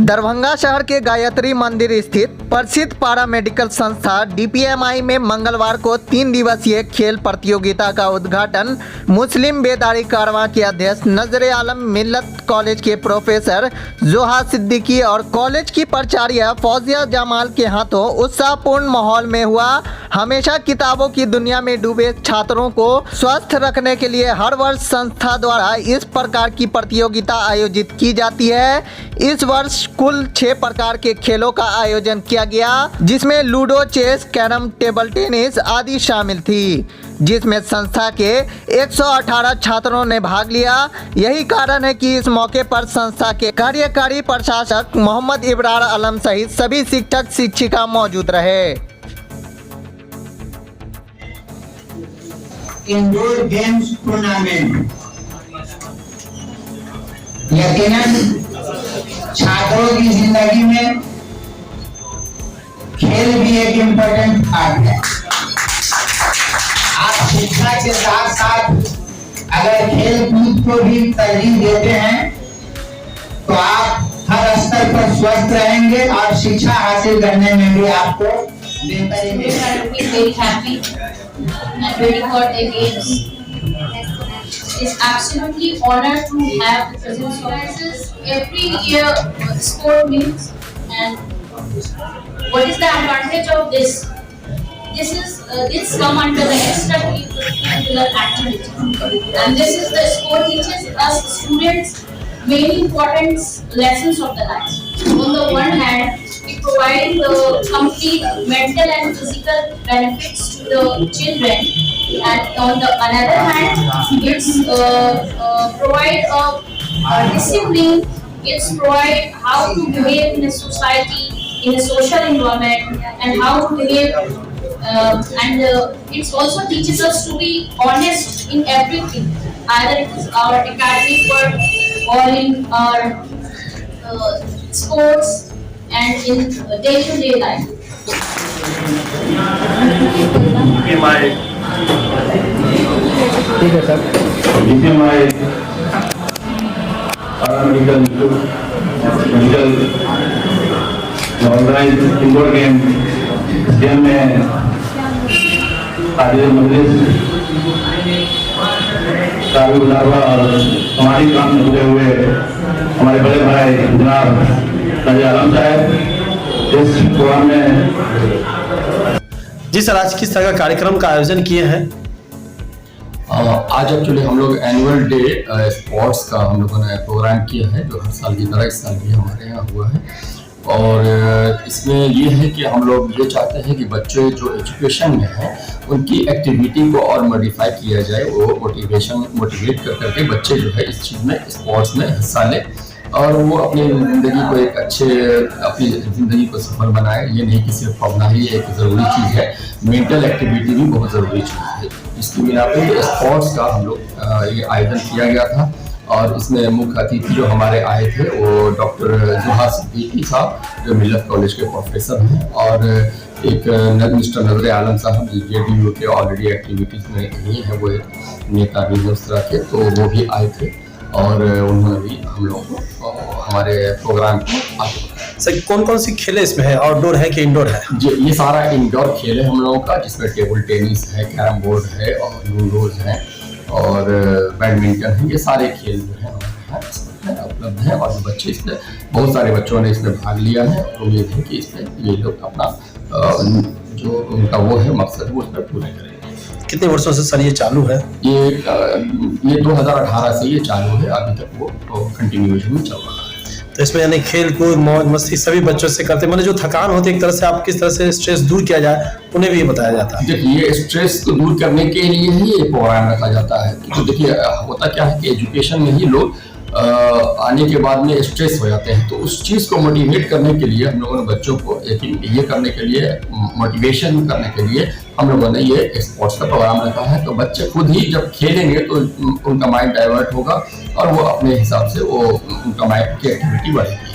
दरभंगा शहर के गायत्री मंदिर स्थित प्रसिद्ध पारा मेडिकल संस्था DPMI में मंगलवार को 3 दिवसीय खेल प्रतियोगिता का उद्घाटन मुस्लिम बेदारी कारवां के अध्यक्ष नजरे आलम मिल्लत कॉलेज के प्रोफेसर जोहा सिद्दीकी और कॉलेज की प्राचार्य फौजिया जमाल के हाथों उत्साहपूर्ण माहौल में हुआ। हमेशा किताबों की दुनिया में डूबे छात्रों को स्वस्थ रखने के लिए हर वर्ष संस्था द्वारा इस प्रकार की प्रतियोगिता आयोजित की जाती है। इस वर्ष कुल 6 प्रकार के खेलों का आयोजन किया गया, जिसमें ludo, chess, carrom, table tennis आदि शामिल थी, जिसमें संस्था के 118 छात्रों ने भाग लिया। यही कारण है कि इस मौके पर संस्था के कार्यकारी प्रशासक मोहम्मद इब्रार आलम सहित सभी शिक्षक शिक्षिका मौजूद रहे। इंडोर गेम्स टूर्नामेंट यकीनन छात्रों की जिंदगी में खेल भी एक इम्पोर्टेंट पार्ट है। आप शिक्षा के साथ साथ अगर खेल कूद को भी तरजीह देते हैं तो आप हर स्तर पर स्वस्थ रहेंगे और शिक्षा हासिल करने में भी आपको बेहतरी मिलेगी। It's absolutely honored to have the presence of us. Every year sport meets, and what is the advantage of this? This come under the extracurricular activity, and this is the sport teaches us students many important lessons of the life. On the one hand, it provides the complete mental and physical benefits to the children, and on the another hand, it's provide a discipline. It's provide how to behave in a society, in a social environment, and how to behave. It also teaches us to be honest in everything, either it is our academic work or in our sports and in day-to-day life. ठीक है सर। DPMI medical organise indoor game में आज मजलिस का भी उजाला और हमारी काम में जुड़े हुए हमारे बड़े भाई जनाब नजरे आलम साहब इस प्रोग्राम में जी सर, आज किस तरह का कार्यक्रम का आयोजन किए हैं? आज एक्चुअली हम लोग एनुअल डे स्पोर्ट्स का हम लोगों ने प्रोग्राम किया है, जो हर साल की तरह इस साल भी हमारे यहाँ हुआ है। और इसमें ये है कि हम लोग ये चाहते हैं कि बच्चे जो एजुकेशन में हैं उनकी एक्टिविटी को और मॉडिफाई किया जाए, वो मोटिवेट कर करके बच्चे जो है इस चीज़ में स्पोर्ट्स में हिस्सा लें और वो अपनी ज़िंदगी को एक अपनी ज़िंदगी को सफल बनाए। ये नहीं कि सिर्फ पढ़ना ही एक ज़रूरी चीज़ है, मेंटल एक्टिविटी भी बहुत ज़रूरी चीज़ है। इसकी बिना पे स्पोर्ट्स का हम लोग ये आयोजन किया गया था और इसमें मुख्य अतिथि जो हमारे आए थे वो डॉक्टर जोहा सिद्दीकी साहब, जो मिल्लत कॉलेज के प्रोफेसर हैं, और एक मिस्टर नजरे आलम साहब जो JDU के ऑलरेडी एक्टिविटीज़ में ही हैं, वो एक नेता भी हैं उस तरह के, तो वो भी आए थे और उन्होंने भी हम लोग को हमारे प्रोग्राम को सर कौन कौन सी खेलें इसमें है? आउटडोर है कि इंडोर है? जी, ये सारा इंडोर खेल है हम लोगों का, जिसमें टेबल टेनिस है, कैरम बोर्ड है और लूडोज हैं और बैडमिंटन है। ये सारे खेल जो है हमारे यहाँ उपलब्ध है और बच्चे इसमें, बहुत सारे बच्चों ने इसमें भाग लिया है। उम्मीद है कि इसमें ये लोग अपना जो उनका वो है मकसद वो उसमें पूरे करेंगे। कितने वर्षों से सर ये चालू है? ये 2018 से ये चालू है, अभी तक वो कंटिन्यूएशन में चल रहा है। तो इसमें यानी खेल कूद मौज मस्ती सभी बच्चों से करते, मतलब जो थकान होती है एक तरह से, आप किस तरह से स्ट्रेस दूर किया जाए उन्हें भी ये बताया जाता है। देखिए, ये स्ट्रेस को दूर करने के लिए ही ये प्रोग्राम रखा जाता है। तो देखिए, होता क्या है कि एजुकेशन में ही लोग आने के बाद में स्ट्रेस हो जाते हैं, तो उस चीज़ को मोटिवेट करने के लिए हम लोगों ने बच्चों को ये करने के लिए, मोटिवेशन करने के लिए हम लोगों ने ये स्पोर्ट्स का प्रोग्राम रखा है। तो बच्चे खुद ही जब खेलेंगे तो उनका माइंड डाइवर्ट होगा और वो अपने हिसाब से वो उनका माइंड की एक्टिविटी बढ़ेगी।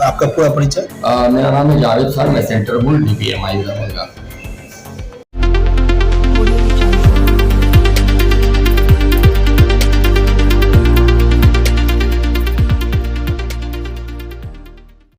आपका पूरा परिचय? मेरा नाम है जावेद खान, मैं सेंटर बुल DPMI दरभंगा।